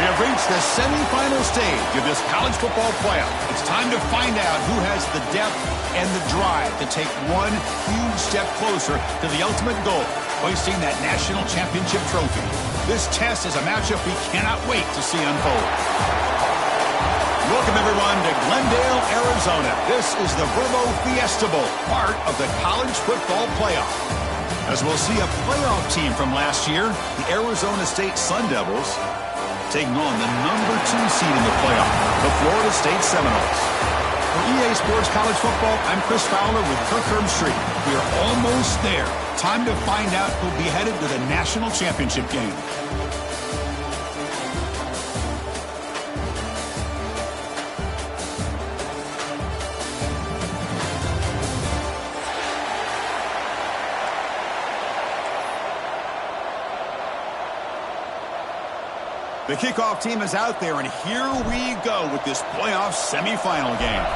We have reached the semifinal stage of this college football playoff. It's time to find out who has the depth and the drive to take one huge step closer to the ultimate goal, hoisting that national championship trophy. This test is a matchup we cannot wait to see unfold. Welcome, everyone, to Glendale, Arizona. This is the Verbo Fiesta Bowl, part of the college football playoff. As we'll see a playoff team from last year, the Arizona State Sun Devils, taking on the number 2 seed in the playoff, the Florida State Seminoles. For EA Sports College Football, I'm Chris Fowler with Kirk Herbstreit. We are almost there. Time to find out who'll be headed to the national championship game. The kickoff team is out there, and here we go with this playoff semifinal game.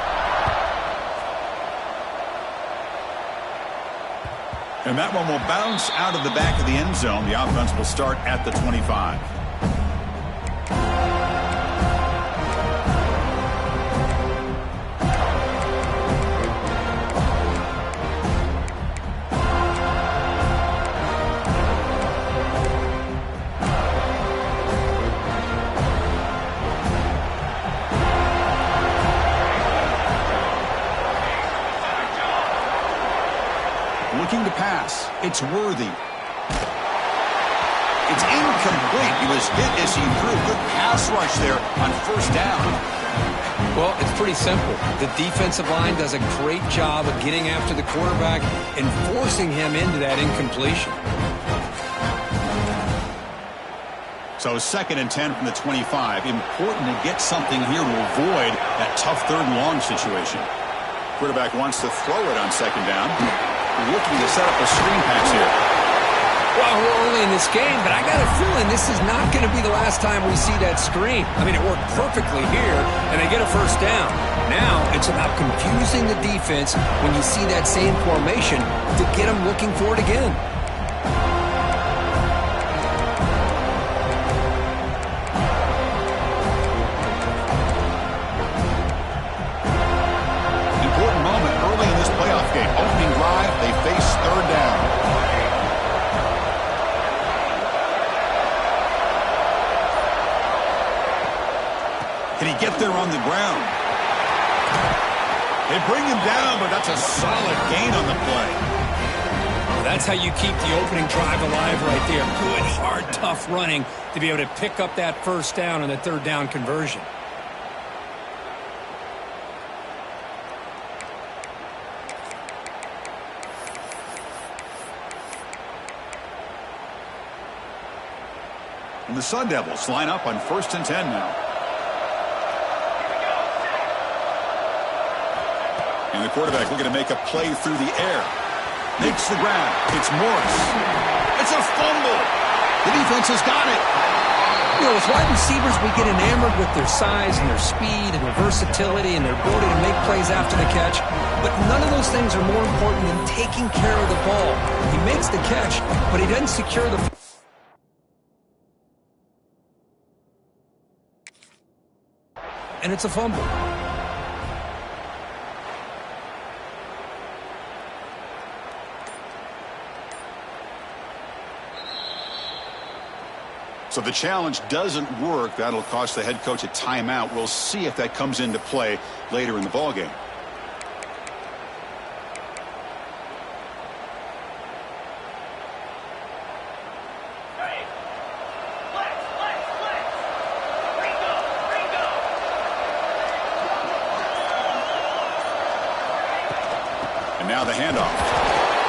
And that one will bounce out of the back of the end zone. The offense will start at the 25. Looking to pass. It's Worthy. It's incomplete. He was hit as he threw a good pass rush there on first down. Well, it's pretty simple. The defensive line does a great job of getting after the quarterback and forcing him into that incompletion. So 2nd and 10 from the 25. Important to get something here to avoid that tough 3rd and long situation. Quarterback wants to throw it on 2nd down. Looking to set up a screen pass here. Well, we're early in this game, but I got a feeling this is not going to be the last time we see that screen. I mean, it worked perfectly here, and they get a first down. Now it's about confusing the defense when you see that same formation to get them looking for it again. Can he get there on the ground? They bring him down, but that's a solid gain on the play. That's how you keep the opening drive alive right there. Good, hard, tough running to be able to pick up that first down and the 3rd down conversion. And the Sun Devils line up on 1st and 10 now. And the quarterback looking to make a play through the air. Makes the ground. It's Morris. It's a fumble. The defense has got it. You know, as wide receivers, we get enamored with their size and their speed and their versatility and their ability to make plays after the catch. But none of those things are more important than taking care of the ball. He makes the catch, but he doesn't secure the... And it's a fumble. So the challenge doesn't work. That'll cost the head coach a timeout. We'll see if that comes into play later in the ballgame. And now the handoff.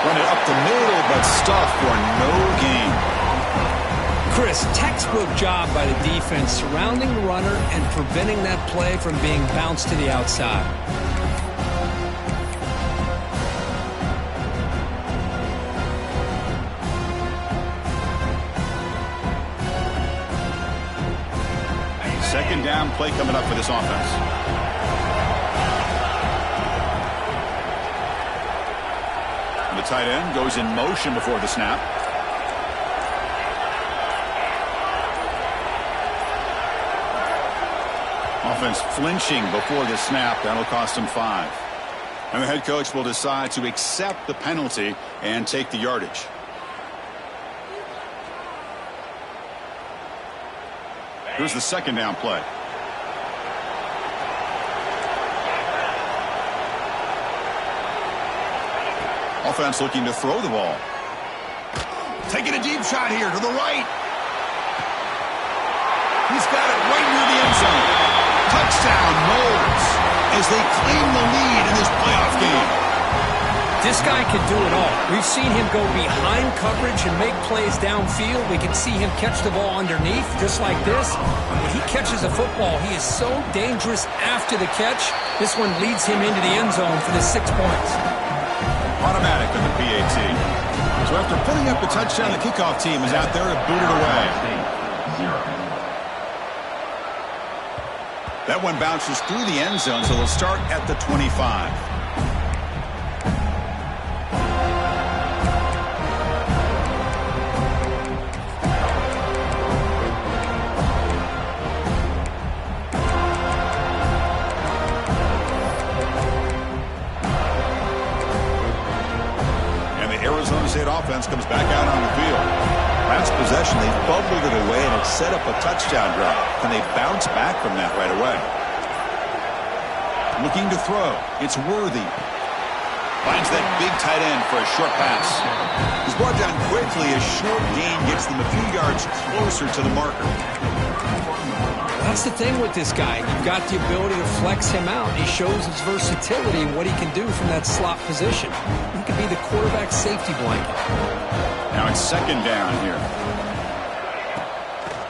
Run it up the middle, but stuffed for no gain. Chris, textbook job by the defense surrounding the runner and preventing that play from being bounced to the outside. Second down play coming up for this offense. And the tight end goes in motion before the snap. Offense flinching before the snap. That'll cost him 5. And the head coach will decide to accept the penalty and take the yardage. Here's the second down play. Offense looking to throw the ball. Taking a deep shot here to the right. He's got it right near the end zone. Touchdown, Knowles, as they claim the lead in this playoff game. This guy can do it all. We've seen him go behind coverage and make plays downfield. We can see him catch the ball underneath, just like this. And when he catches a football, he is so dangerous after the catch. This one leads him into the end zone for the 6 points. Automatic on the PAT. So after putting up the touchdown, the kickoff team is out there to boot it away. That one bounces through the end zone, so they'll start at the 25. Offense comes back out on the field. Last possession, they fumbled it away, and it set up a touchdown drive. Can they bounce back from that right away? Looking to throw. It's Worthy. Finds that big tight end for a short pass. He's brought down quickly. A short gain gets them a few yards closer to the marker. That's the thing with this guy. You've got the ability to flex him out. He shows his versatility and what he can do from that slot position. He could be the quarterback's safety blanket. Now it's second down here.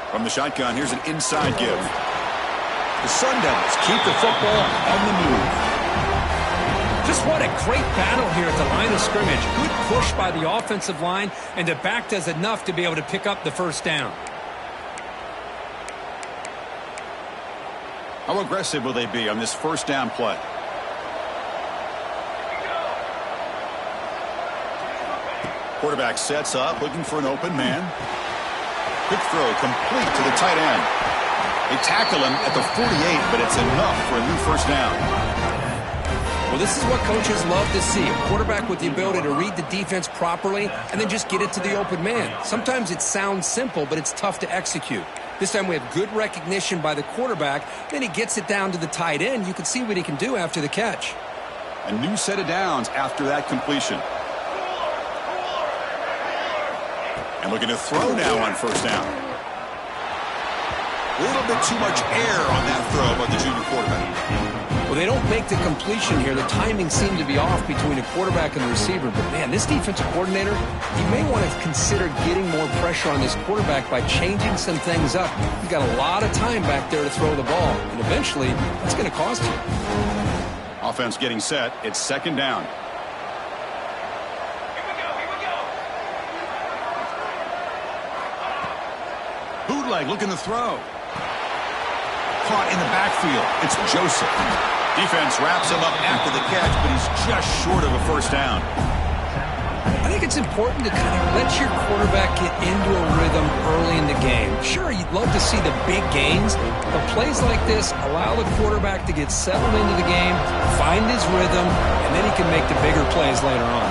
From the shotgun, here's an inside give. The Sun Devils keep the football on the move. Just what a great battle here at the line of scrimmage. Good push by the offensive line, and the back does enough to be able to pick up the first down. How aggressive will they be on this first down play? Quarterback sets up, looking for an open man. Quick throw complete to the tight end. They tackle him at the 48, but it's enough for a new first down. Well, this is what coaches love to see. A quarterback with the ability to read the defense properly and then just get it to the open man. Sometimes it sounds simple, but it's tough to execute. This time we have good recognition by the quarterback. Then he gets it down to the tight end. You can see what he can do after the catch. A new set of downs after that completion. And looking to throw now on first down. A little bit too much air on that throw by the junior quarterback. Well, they don't make the completion here. The timing seemed to be off between a quarterback and the receiver. But, man, this defensive coordinator, he may want to consider getting more pressure on this quarterback by changing some things up. He's got a lot of time back there to throw the ball. And eventually, that's going to cost you. Offense getting set. It's second down. Bootleg looking to throw. Caught in the backfield. It's Joseph. Defense wraps him up after the catch, but he's just short of a first down. I think it's important to kind of let your quarterback get into a rhythm early in the game. Sure, you'd love to see the big gains, but plays like this allow the quarterback to get settled into the game, find his rhythm, and then he can make the bigger plays later on.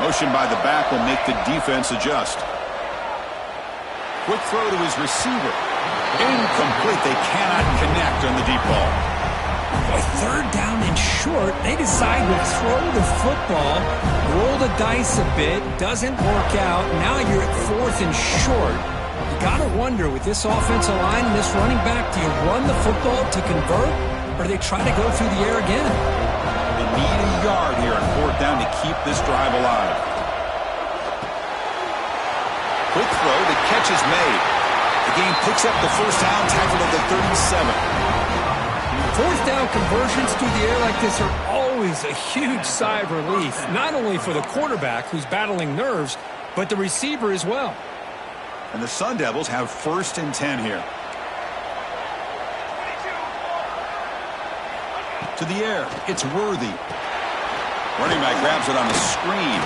Motion by the back will make the defense adjust. Quick throw to his receiver. Incomplete. They cannot connect on the deep ball. Boy, third down and short. They decide to throw the football, roll the dice a bit, doesn't work out. Now you're at fourth and short. You got to wonder, with this offensive line and this running back, do you run the football to convert, or do they try to go through the air again? They need a yard here on fourth down to keep this drive alive. Quick throw, the catch is made. The game picks up the first down, tackled at the 37. Fourth down conversions through the air like this are always a huge sigh of relief, not only for the quarterback who's battling nerves, but the receiver as well. And the Sun Devils have first and 10 here. To the air, it's Worthy. Running back grabs it on the screen.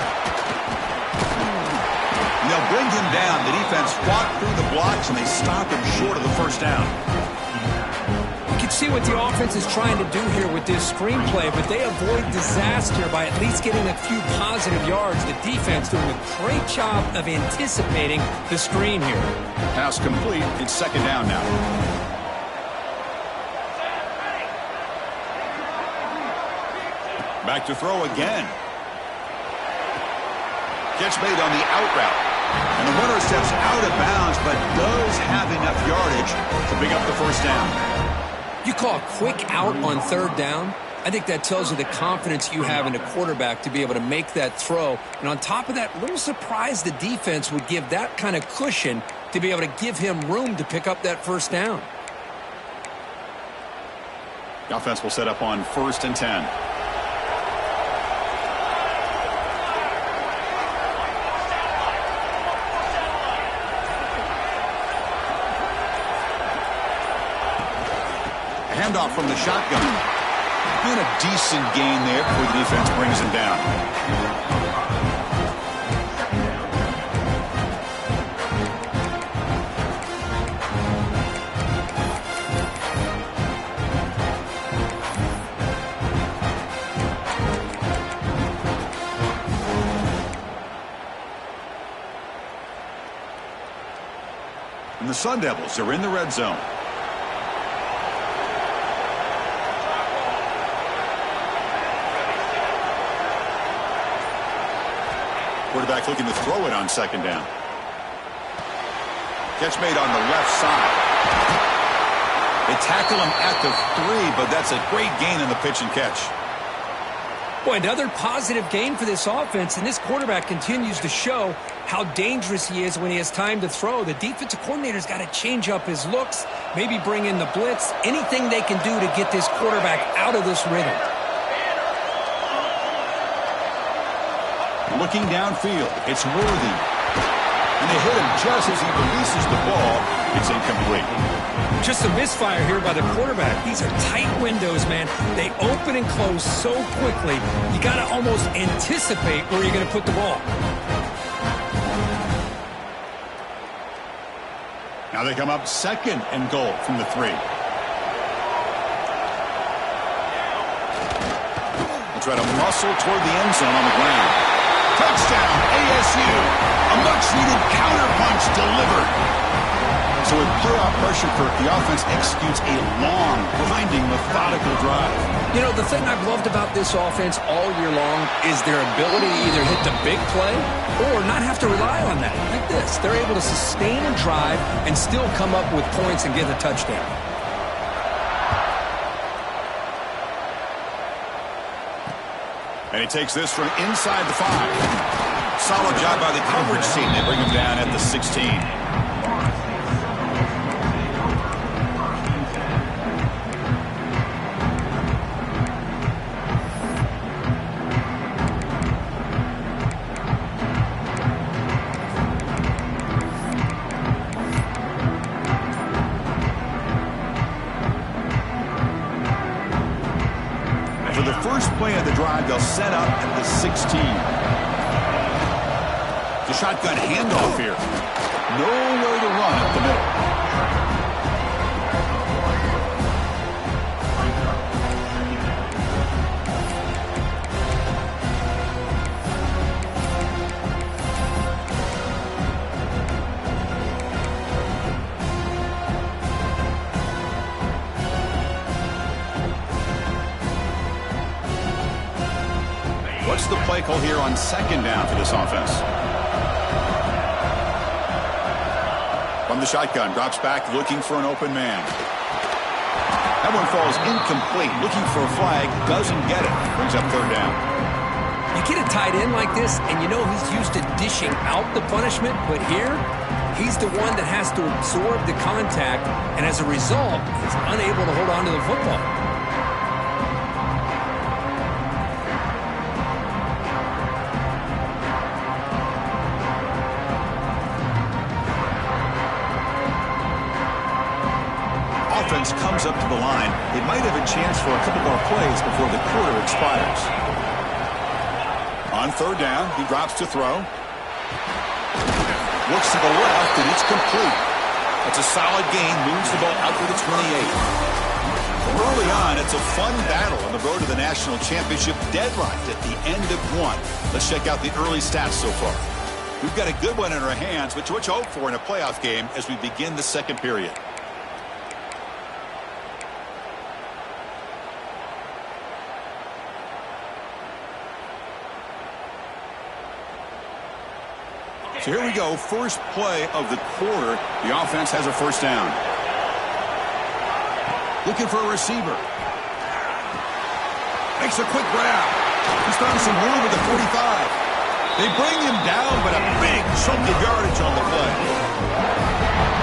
No they'll bring him down. The defense fought through the blocks, and they stop him short of the first down. You can see what the offense is trying to do here with this screenplay, but they avoid disaster by at least getting a few positive yards. The defense doing a great job of anticipating the screen here. Pass complete. It's second down now. Back to throw again. Catch made on the out route. And the runner steps out of bounds, but does have enough yardage to pick up the first down. You call a quick out on third down? I think that tells you the confidence you have in a quarterback to be able to make that throw. And on top of that, a little surprised the defense would give that kind of cushion to be able to give him room to pick up that first down. The offense will set up on 1st and 10. Handoff from the shotgun. And a decent gain there before the defense brings him down. And the Sun Devils are in the red zone. Quarterback looking to throw it on second down. Catch made on the left side. They tackle him at the 3, but that's a great gain in the pitch and catch. Boy, another positive game for this offense, and this quarterback continues to show how dangerous he is when he has time to throw. The defensive coordinator's got to change up his looks, maybe bring in the blitz, anything they can do to get this quarterback out of this rhythm. Looking downfield, it's Worthy. And they hit him just as he releases the ball. It's incomplete. Just a misfire here by the quarterback. These are tight windows, man. They open and close so quickly, you got to almost anticipate where you're going to put the ball. Now they come up 2nd and goal from the 3. They'll try to muscle toward the end zone on the ground. Touchdown, ASU. A much-needed counterpunch delivered. So with playoff pressure, the offense executes a long, grinding, methodical drive. You know, the thing I've loved about this offense all year long is their ability to either hit the big play or not have to rely on that. Like this, they're able to sustain a drive and still come up with points and get a touchdown. And he takes this from inside the 5. Solid job by the coverage team. They bring him down at the 16. For the first play of the drive, they'll set up at the 16. The shotgun handoff here. Nowhere to run up the middle. What's the play call here on second down for this offense? From the shotgun, drops back, looking for an open man. That one falls incomplete, looking for a flag, doesn't get it. Brings up third down. You get a tight end like this, and you know he's used to dishing out the punishment, but here, he's the one that has to absorb the contact, and as a result, he's unable to hold on to the football. Offense comes up to the line. They might have a chance for a couple more plays before the quarter expires. On third down, he drops to throw. Looks to the left, and it's complete. It's a solid gain, moves the ball out to the 28. Early on, it's a fun battle on the road to the national championship, deadlocked at the end of one. Let's check out the early stats so far. We've got a good one in our hands, which what you hope for in a playoff game as we begin the second period. So here we go, first play of the quarter. The offense has a first down. Looking for a receiver. Makes a quick grab. He's found some room at the 45. They bring him down, but a big chunk of yardage on the play.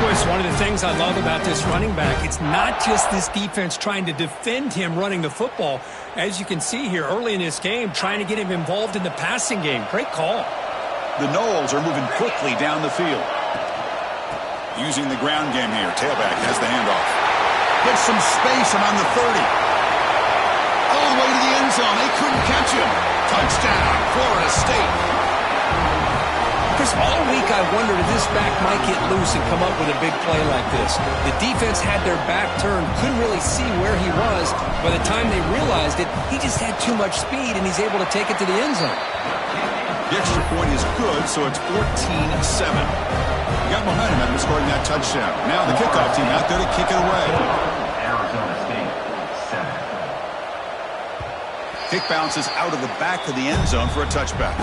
Boy, it's one of the things I love about this running back. It's not just this defense trying to defend him running the football. As you can see here early in this game, trying to get him involved in the passing game. Great call. The Noles are moving quickly down the field. Using the ground game here. Tailback has the handoff. Gets some space around the 30. All the way to the end zone. They couldn't catch him. Touchdown, Florida State. Chris, all week I wondered if this back might get loose and come up with a big play like this. The defense had their back turned, couldn't really see where he was. By the time they realized it, he just had too much speed, and he's able to take it to the end zone. The extra point is good, so it's 14-7. You got behind him after scoring that touchdown. Now the kickoff team out there to kick it away. Arizona State, 7. Kick bounces out of the back of the end zone for a touchback.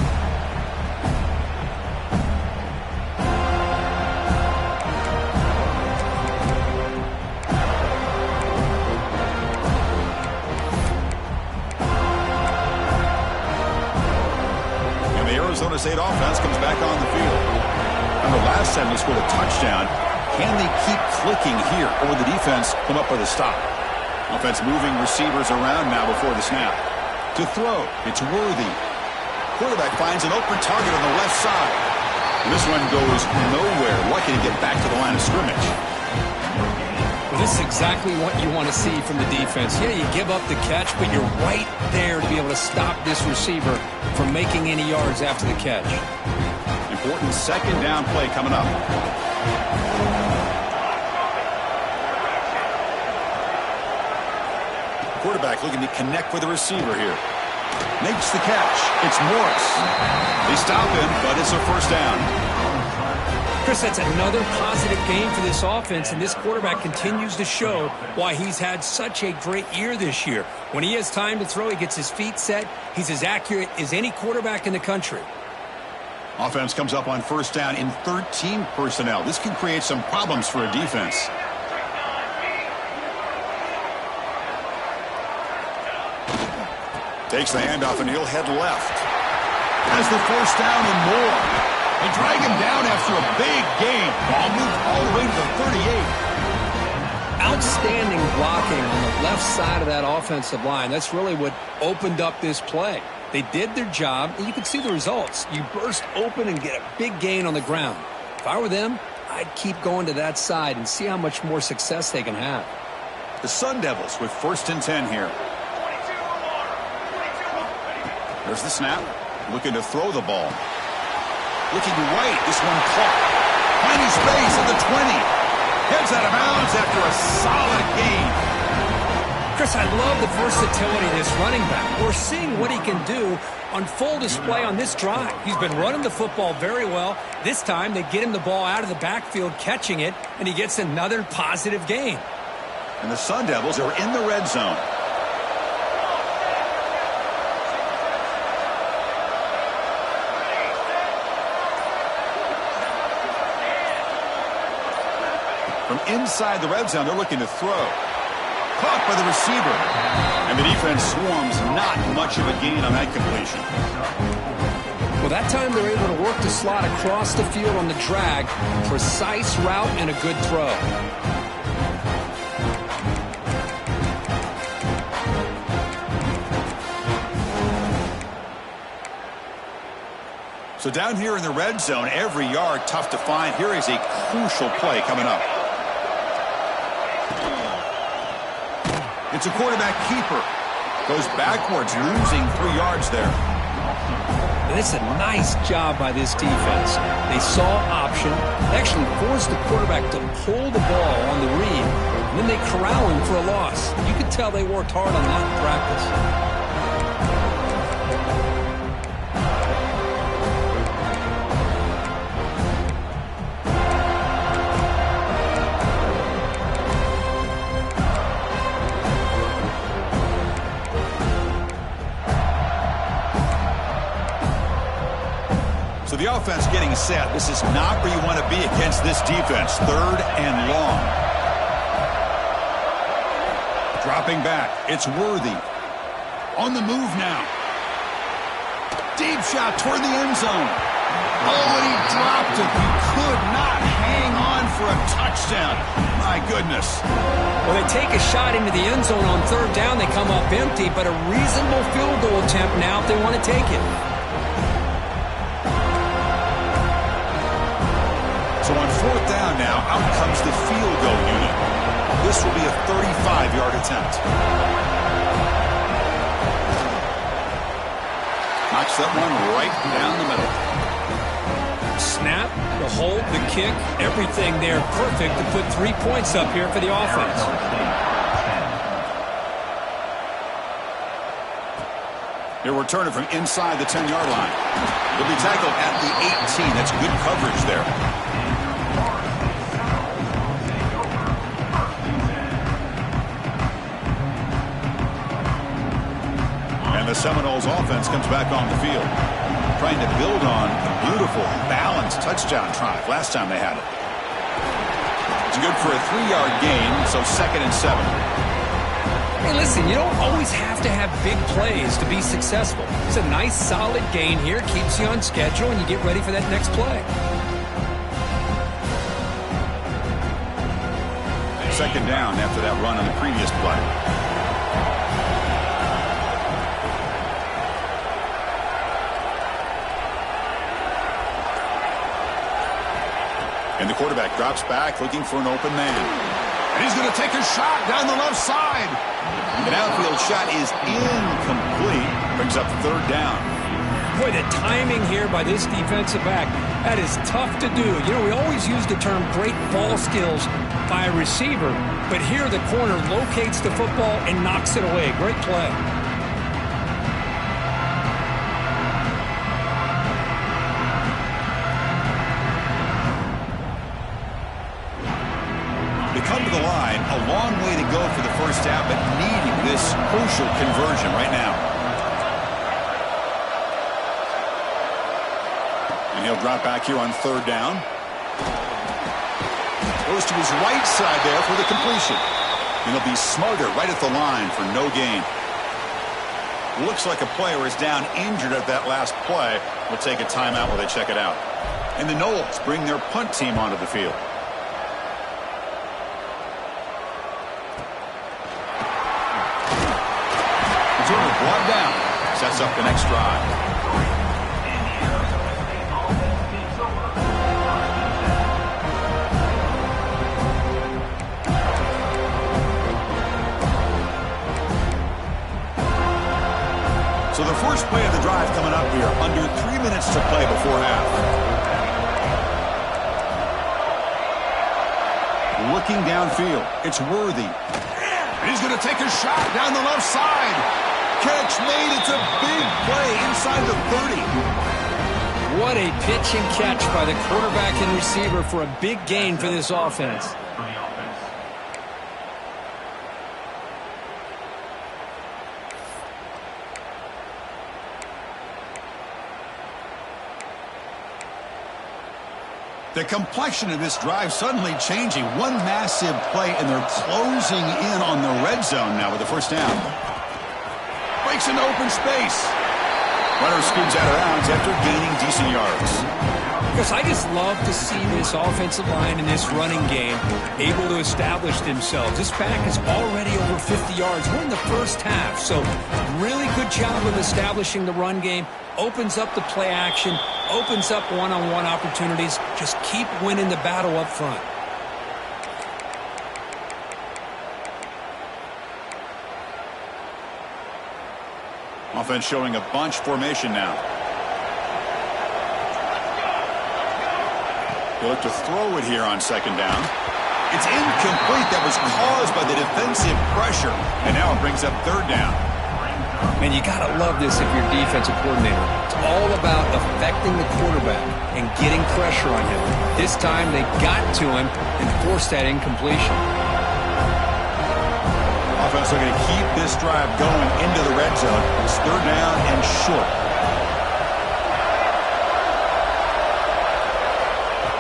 And the Arizona State offense comes back on the field. And the last time they scored a touchdown, can they keep clicking here, or will the defense come up with a stop? Offense moving receivers around now before the snap. To throw, it's Worthy. Quarterback finds an open target on the left side. And this one goes nowhere. Lucky to get back to the line of scrimmage. Well, this is exactly what you want to see from the defense. Yeah, you give up the catch, but you're right there to be able to stop this receiver from making any yards after the catch. Important second down play coming up. Quarterback looking to connect with the receiver here. Makes the catch. It's Morris. They stop him, but it's a first down. Chris, that's another positive game for this offense, and this quarterback continues to show why he's had such a great year this year. When he has time to throw, he gets his feet set. He's as accurate as any quarterback in the country. Offense comes up on first down in 13 personnel. This can create some problems for a defense. Takes the handoff and he'll head left. Has the first down and more. They drag him down after a big gain. Ball moved all the way to the 38. Outstanding blocking on the left side of that offensive line. That's really what opened up this play. They did their job, and you can see the results. You burst open and get a big gain on the ground. If I were them, I'd keep going to that side and see how much more success they can have. The Sun Devils with first and 10 here. There's the snap. Looking to throw the ball. Looking right. This one caught. Finding space at the 20. Heads out of bounds after a solid gain. Chris, I love the versatility of this running back. We're seeing what he can do on full display on this drive. He's been running the football very well. This time, they get him the ball out of the backfield, catching it, and he gets another positive gain. And the Sun Devils are in the red zone. From inside the red zone, they're looking to throw. Caught by the receiver. And the defense swarms, not much of a gain on that completion. Well, that time they're able to work the slot across the field on the drag. Precise route and a good throw. So down here in the red zone, every yard tough to find. Here is a crucial play coming up. It's a quarterback keeper. Goes backwards, losing 3 yards there. And it's a nice job by this defense. They saw option, they actually forced the quarterback to pull the ball on the read, and then they corral him for a loss. You could tell they worked hard on that in practice. So the offense getting set. This is not where you want to be against this defense. 3rd and long. Dropping back. It's Worthy. On the move now. Deep shot toward the end zone. Oh, and he dropped it. He could not hang on for a touchdown. My goodness. Well, they take a shot into the end zone on 3rd down. They come up empty, but a reasonable field goal attempt now if they want to take it. So on 4th down now, out comes the field goal unit. This will be a 35-yard attempt. Knocks that one right down the middle. Snap, the hold, the kick, everything there perfect to put 3 points up here for the offense. He'll return it from inside the 10-yard line. He'll be tackled at the 18. That's good coverage there. The Seminoles offense comes back on the field, trying to build on a beautiful, balanced touchdown drive last time they had it. It's good for a 3-yard gain, so 2nd and 7. Hey, listen, you don't always have to have big plays to be successful. It's a nice, solid gain here, keeps you on schedule, and you get ready for that next play. 2nd down after that run on the previous play. And the quarterback drops back, looking for an open man. And he's going to take a shot down the left side. An outfield shot is incomplete. Brings up 3rd down. Boy, the timing here by this defensive back, that is tough to do. You know, we always use the term great ball skills by a receiver, but here the corner locates the football and knocks it away. Great play. Come to the line, a long way to go for the first half, but needing this crucial conversion right now. And he'll drop back here on 3rd down. Goes to his right side there for the completion. And he'll be smarter right at the line for no gain. Looks like a player is down injured at that last play. We'll take a timeout while they check it out. And the Noles bring their punt team onto the field. Brought down. Sets up the next drive. So the first play of the drive coming up here. Under 3 minutes to play before half. Looking downfield. It's Worthy. And he's going to take a shot down the left side. Catch made. It's a big play inside the 30. What a pitch and catch by the quarterback and receiver for a big gain for this offense. The complexion of this drive suddenly changing. One massive play, and they're closing in on the red zone now with the first down. Breaks into open space. Runner scoots out of bounds after gaining decent yards. Because I just love to see this offensive line in this running game able to establish themselves. This back is already over 50 yards. We're in the first half, so really good job of establishing the run game. Opens up the play action, opens up one-on-one opportunities. Just keep winning the battle up front. Offense showing a bunch formation now. He'll look to throw it here on second down. It's incomplete. That was caused by the defensive pressure. And now it brings up third down. Man, you got to love this if you're defensive coordinator. It's all about affecting the quarterback and getting pressure on him. This time they got to him and forced that incompletion. Offense looking to keep this drive going into the red zone. It's third down and short.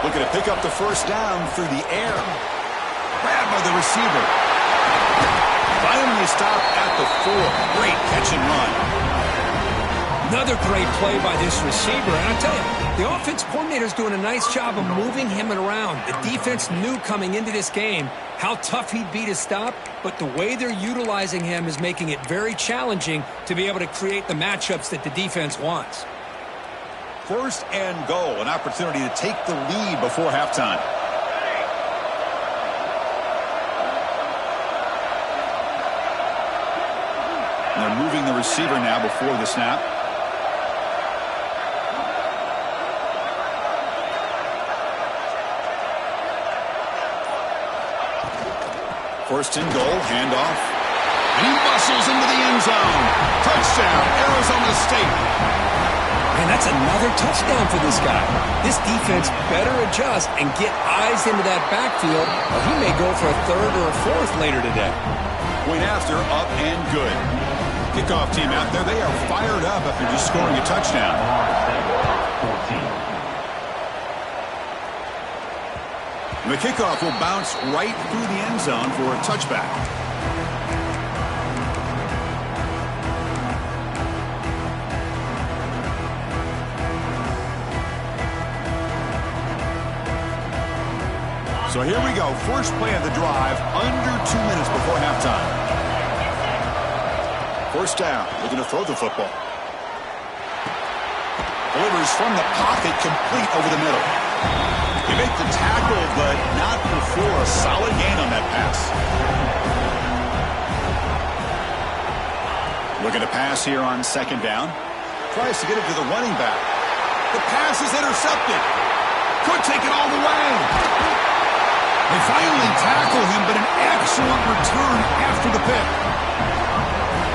Looking to pick up the first down through the air. Grabbed by the receiver. Finally stopped at the 4. Great catch and run. Another great play by this receiver. And I tell you, the offense coordinator's doing a nice job of moving him around. The defense knew coming into this game how tough he'd be to stop, but the way they're utilizing him is making it very challenging to be able to create the matchups that the defense wants. First and goal, an opportunity to take the lead before halftime. And they're moving the receiver now before the snap. First and goal, handoff. And he bustles into the end zone. Touchdown, Arizona State. And that's another touchdown for this guy. This defense better adjust and get eyes into that backfield, or he may go for a third or a fourth later today. Point after, up and good. Kickoff team out there, they are fired up after just scoring a touchdown. The kickoff will bounce right through the end zone for a touchback. So here we go. First play of the drive, under 2 minutes before halftime. First down, looking to throw the football. Delivers from the pocket, complete over the middle. He made the tackle, but not before a solid gain on that pass. Looking to pass here on second down. Tries to get it to the running back. The pass is intercepted. Could take it all the way. They finally tackle him, but an excellent return after the pick.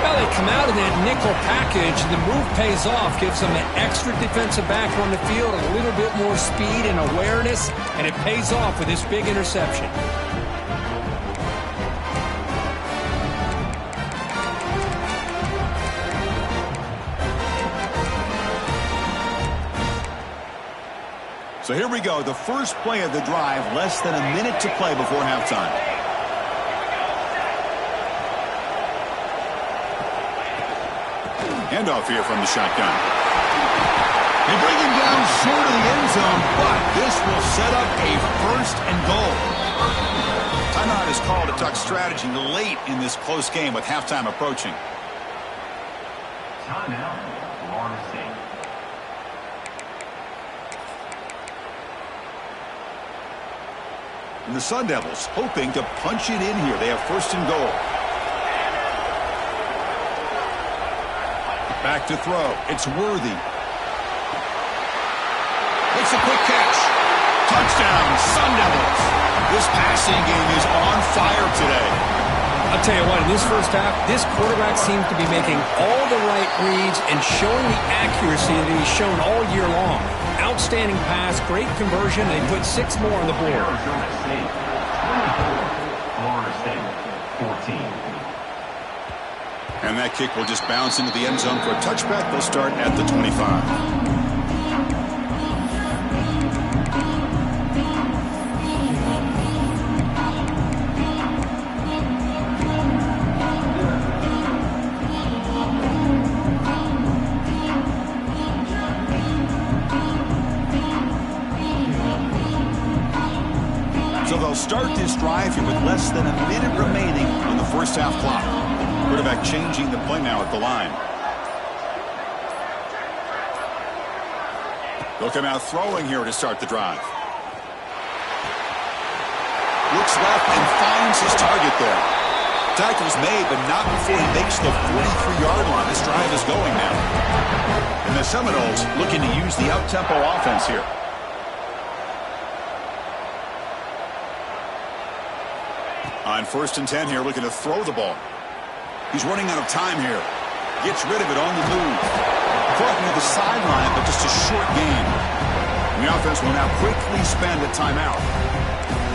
Well, they come out of that nickel package. The move pays off, gives them an extra defensive back on the field, a little bit more speed and awareness, and it pays off with this big interception. So here we go, the first play of the drive, less than a minute to play before halftime. Handoff here from the shotgun. They bring him down short of the end zone, but this will set up a first and goal. Timeout is called to talk strategy late in this close game with halftime approaching. Timeout, Florida State. And the Sun Devils hoping to punch it in here. They have first and goal. Back to throw. It's Worthy. Makes a quick catch. Touchdown, Sun Devils. This passing game is on fire today. I'll tell you what, in this first half, this quarterback seems to be making all the right reads and showing the accuracy that he's shown all year long. Outstanding pass, great conversion, and they put 6 more on the board. Arizona State, 24. Florida State, 14. And that kick will just bounce into the end zone for a touchback. They'll start at the 25. So they'll start this drive here with less than a minute remaining on the first half clock. Quarterback changing the play now at the line. They'll come out throwing here to start the drive. Looks left and finds his target there. Tackle's made, but not before he makes the 43-yard line. This drive is going now. And the Seminoles looking to use the up-tempo offense here. On 1st and 10 here, looking to throw the ball. He's running out of time here. Gets rid of it on the move. Caught near the sideline, but just a short gain. The offense will now quickly spend a timeout.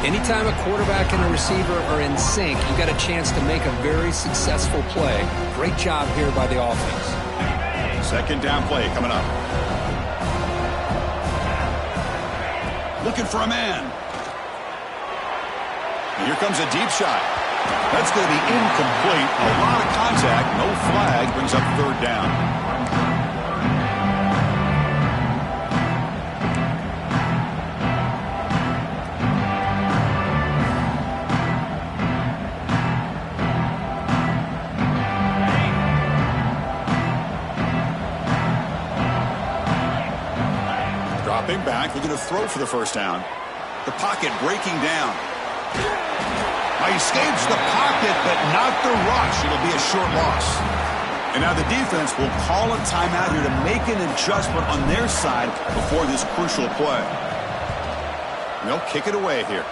Anytime a quarterback and a receiver are in sync, you got a chance to make a very successful play. Great job here by the offense. 2nd down play coming up. Looking for a man. And here comes a deep shot. That's going to be incomplete. A lot of contact. No flag. Brings up 3rd down. Dropping back, looking to throw for the 1st down. The pocket breaking down. He escapes the pocket, but not the rush. It'll be a short loss. And now the defense will call a timeout here to make an adjustment on their side before this crucial play. They'll kick it away here.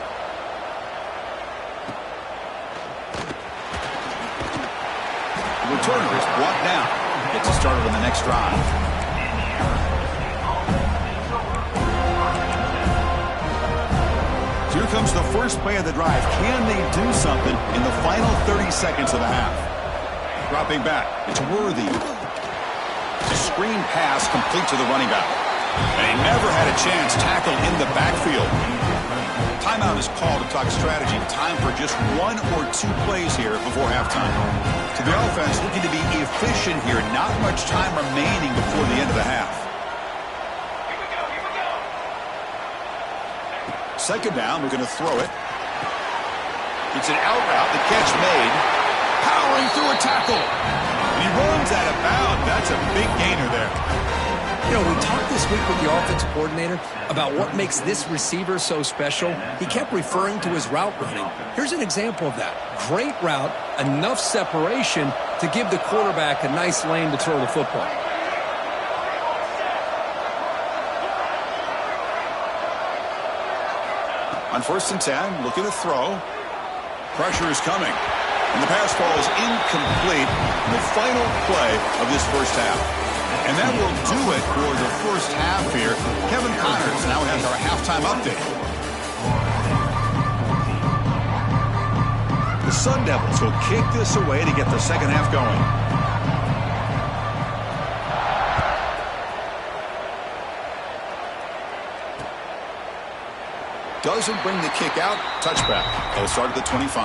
The returner is brought down. Gets it started on the next drive. Here comes the first play of the drive. Can they do something in the final 30 seconds of the half? Dropping back. It's Worthy. It's a screen pass complete to the running back. And he never had a chance tackled in the backfield. Timeout is called to talk strategy. Time for just 1 or 2 plays here before halftime. To the offense, looking to be efficient here. Not much time remaining before the end of the half. 2nd down, we're going to throw it. It's an out route, the catch made. Powering through a tackle. And he runs out of bounds. That's a big gainer there. You know, we talked this week with the offensive coordinator about what makes this receiver so special. He kept referring to his route running. Here's an example of that. Great route, enough separation to give the quarterback a nice lane to throw the football. On 1st and 10, looking to throw. Pressure is coming. And the pass ball is incomplete in the final play of this 1st half. And that will do it for the 1st half here. Kevin Connors now has our halftime update. The Sun Devils will kick this away to get the 2nd half going. Doesn't bring the kick out. Touchback. They'll start at the 25.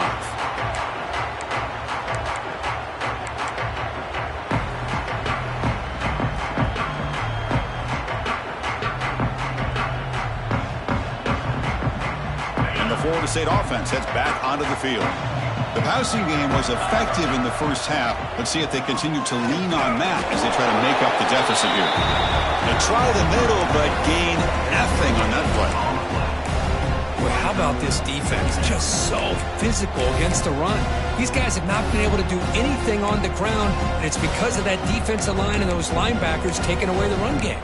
And the Florida State offense heads back onto the field. The passing game was effective in the 1st half. Let's see if they continue to lean on that as they try to make up the deficit here. They try the middle, but gain nothing on that play. How about this defense? Just so physical against the run. These guys have not been able to do anything on the ground, and it's because of that defensive line and those linebackers taking away the run game.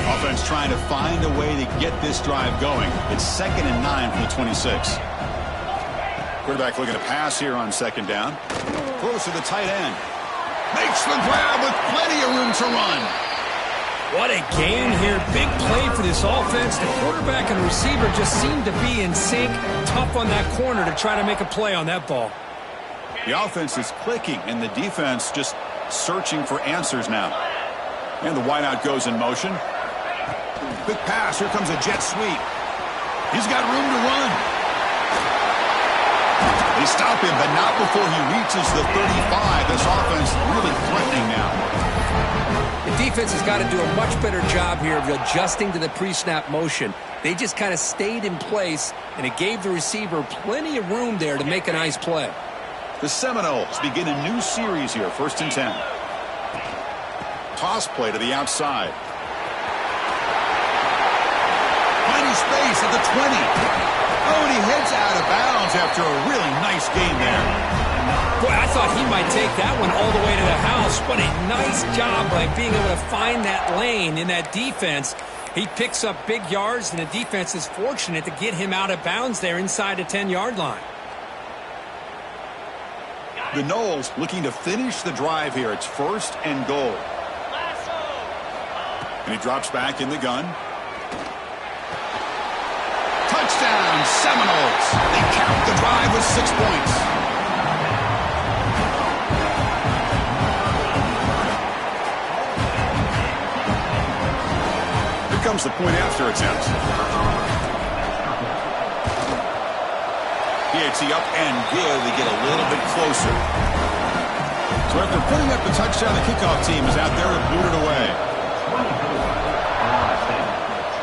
Offense trying to find a way to get this drive going. It's 2nd and 9 from the 26. Quarterback looking to pass here on 2nd down. Close to the tight end. Makes the grab with plenty of room to run. What a game here. Big play for this offense. The quarterback and receiver just seem to be in sync. Tough on that corner to try to make a play on that ball. The offense is clicking, and the defense just searching for answers now. And the wideout goes in motion. Quick pass. Here comes a jet sweep. He's got room to run. They stop him, but not before he reaches the 35. This offense really threatening now. The defense has got to do a much better job here of adjusting to the pre-snap motion. They just kind of stayed in place, and it gave the receiver plenty of room there to make a nice play. The Seminoles begin a new series here, 1st and 10. Toss play to the outside. Plenty space at the 20. Oh, and he heads out of bounds after a really nice game there. Boy, I thought he might take that one all the way to the house. What a nice job by being able to find that lane in that defense. He picks up big yards, and the defense is fortunate to get him out of bounds there inside the 10-yard line. The Noles looking to finish the drive here. It's 1st and goal. And he drops back in the gun. Touchdown, Seminoles. They count the drive with 6 points. Here comes the point after attempt. PAT up and good. They get a little bit closer. So after putting up the touchdown, the kickoff team is out there to boot it away.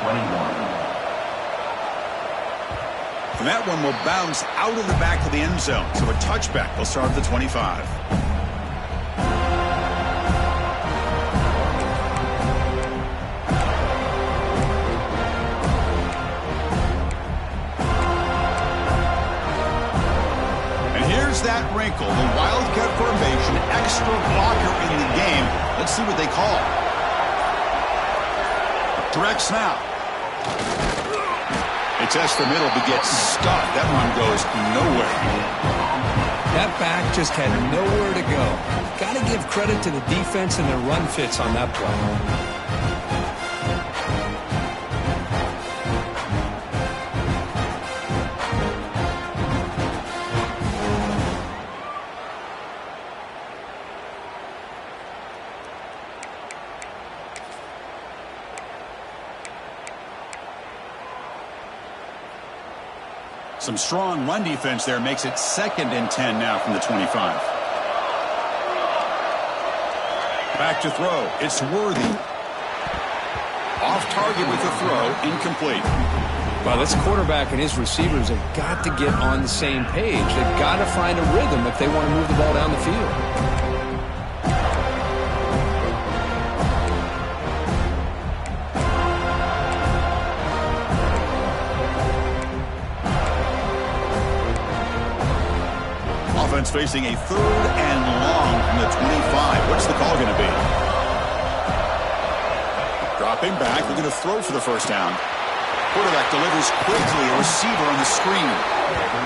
21. And that one will bounce out of the back of the end zone. So a touchback will start at the 25. And here's that wrinkle. The Wildcat formation, extra blocker in the game. Let's see what they call. Direct snap. They test the middle, but gets stuck. That run goes nowhere. That back just had nowhere to go. Got to give credit to the defense and their run fits on that play. Some strong run defense there makes it 2nd and 10 now from the 25. Back to throw. It's Worthy. Off target with the throw. Incomplete. Well, this quarterback and his receivers have got to get on the same page. They've got to find a rhythm if they want to move the ball down the field. Facing a 3rd and long from the 25. What's the call going to be? Dropping back. They're going to throw for the first down. Quarterback delivers quickly. A receiver on the screen.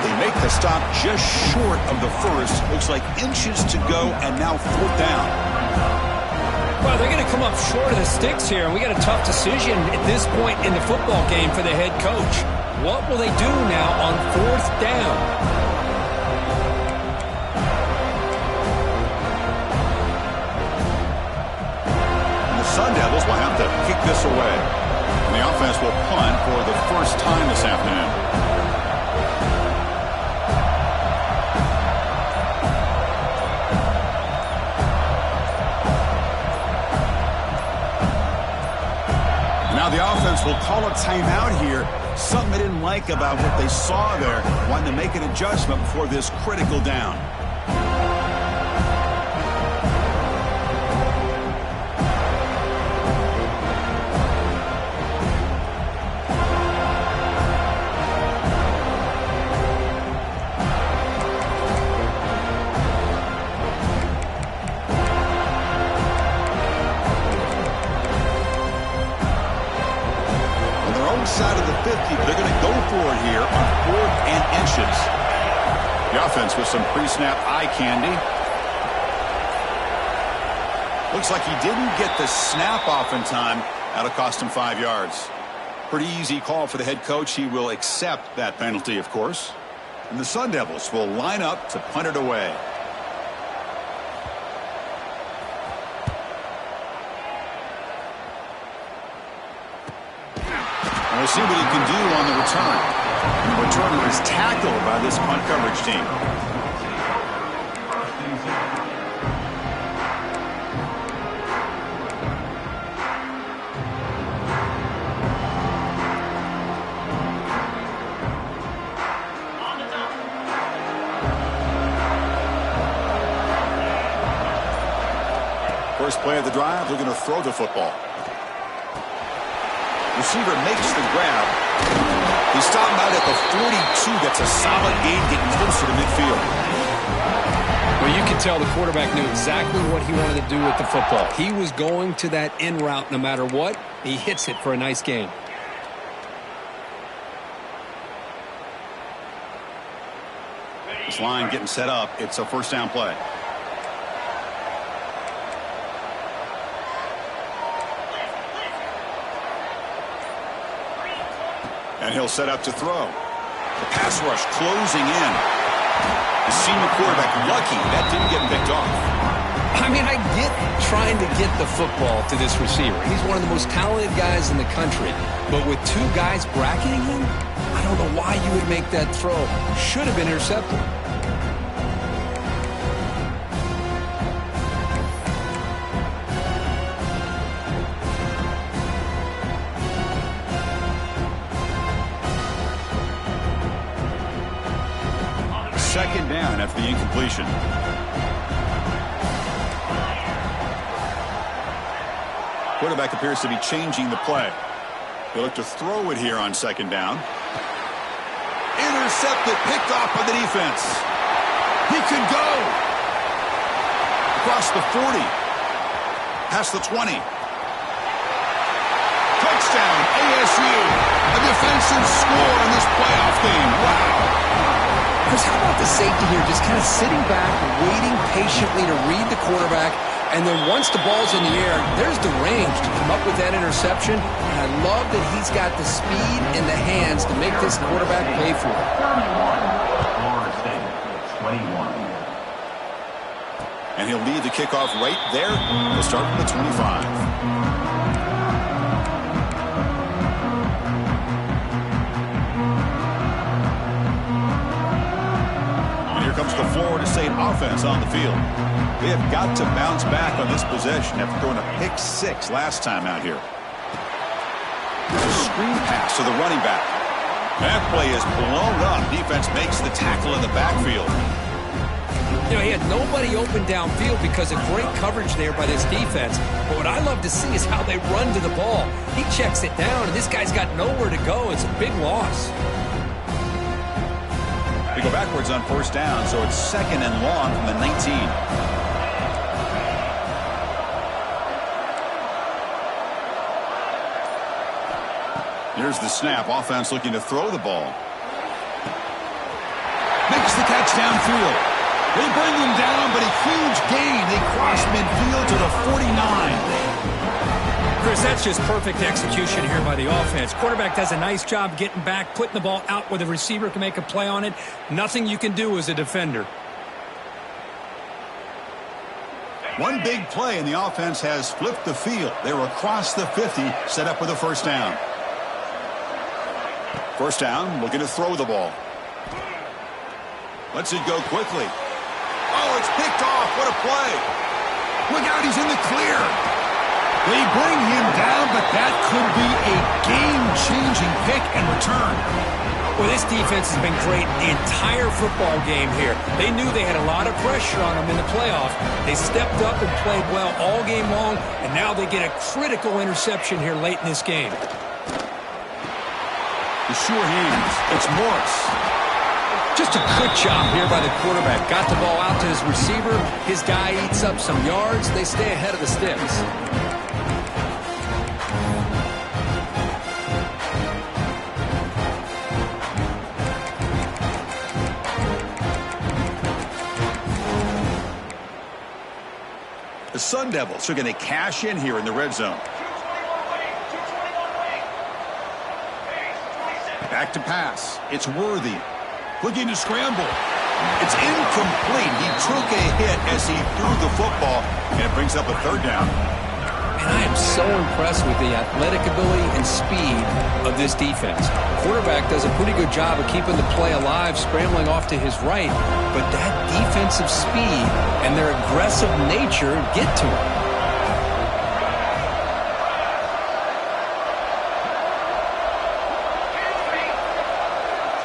They make the stop just short of the first. Looks like inches to go, and now 4th down. Well, they're going to come up short of the sticks here, and we got a tough decision at this point in the football game for the head coach. What will they do now on 4th down? Sun Devils will have to kick this away. And the offense will punt for the first time this afternoon. Now the offense will call a timeout here. Something they didn't like about what they saw there. Wanting to make an adjustment before this critical down. Side of the 50, but they're going to go for it here on 4th and inches. The offense with some pre-snap eye candy. Looks like he didn't get the snap off in time. That'll cost him 5 yards. Pretty easy call for the head coach. He will accept that penalty, of course. And the Sun Devils will line up to punt it away. We'll see what he can do on the return. And the returner is tackled by this punt coverage team. First play of the drive, they're going to throw the football. Receiver makes the grab. He's stopped out at the 42. That's a solid gain, getting closer to midfield. Well, could tell the quarterback knew exactly what he wanted to do with the football. He was going to that in route no matter what. He hits it for a nice gain. This line getting set up. It's a first down play. And he'll set up to throw. The pass rush closing in. The senior quarterback lucky that didn't get picked off. I mean, I get trying to get the football to this receiver. He's one of the most talented guys in the country. But with two guys bracketing him, I don't know why you would make that throw. Should have been intercepted. Second down after the incompletion. Quarterback appears to be changing the play. They look to throw it here on second down. Intercepted, picked off by the defense. He could go. Across the 40. Past the 20. Touchdown, ASU. A defensive score in this playoff game. Wow. Chris, how about the safety here just kind of sitting back, waiting patiently to read the quarterback, and then once the ball's in the air, there's the range to come up with that interception, and I love that he's got the speed in the hands to make this quarterback pay for it. 21. And he'll lead the kickoff right there. He'll start from the 25. Comes the Florida State offense on the field. They have got to bounce back on this possession after throwing a pick 6 last time out here. There's a screen pass to the running back. That play is blown up. Defense makes the tackle in the backfield. You know, he had nobody open downfield because of great coverage there by this defense. But what I love to see is how they run to the ball. He checks it down, and this guy's got nowhere to go. It's a big loss. They go backwards on first down, so it's second and long from the 19. Here's the snap. Offense looking to throw the ball. Makes the catch downfield. They bring him down, but a huge gain. They cross midfield to the 49. Chris, that's just perfect execution here by the offense. Quarterback does a nice job getting back, putting the ball out where the receiver can make a play on it. Nothing you can do as a defender. One big play, and the offense has flipped the field. They're across the 50, set up with a first down. First down, looking to throw the ball. Lets it go quickly. Oh, it's picked off. What a play. Look out, he's in the clear. They bring him down, but that could be a game-changing pick and return. Well, this defense has been great the entire football game here. They knew they had a lot of pressure on them in the playoff. They stepped up and played well all game long, and now they get a critical interception here late in this game. The sure hands. It's Morris. Just a good job here by the quarterback. Got the ball out to his receiver. His guy eats up some yards. They stay ahead of the sticks. The Sun Devils are going to cash in here in the red zone. Back to pass. It's Worthy. Looking to scramble. It's incomplete. He took a hit as he threw the football, and it brings up a third down. And I am so impressed with the athletic ability and speed of this defense. Quarterback does a pretty good job of keeping the play alive, scrambling off to his right, but that defensive speed and their aggressive nature get to him.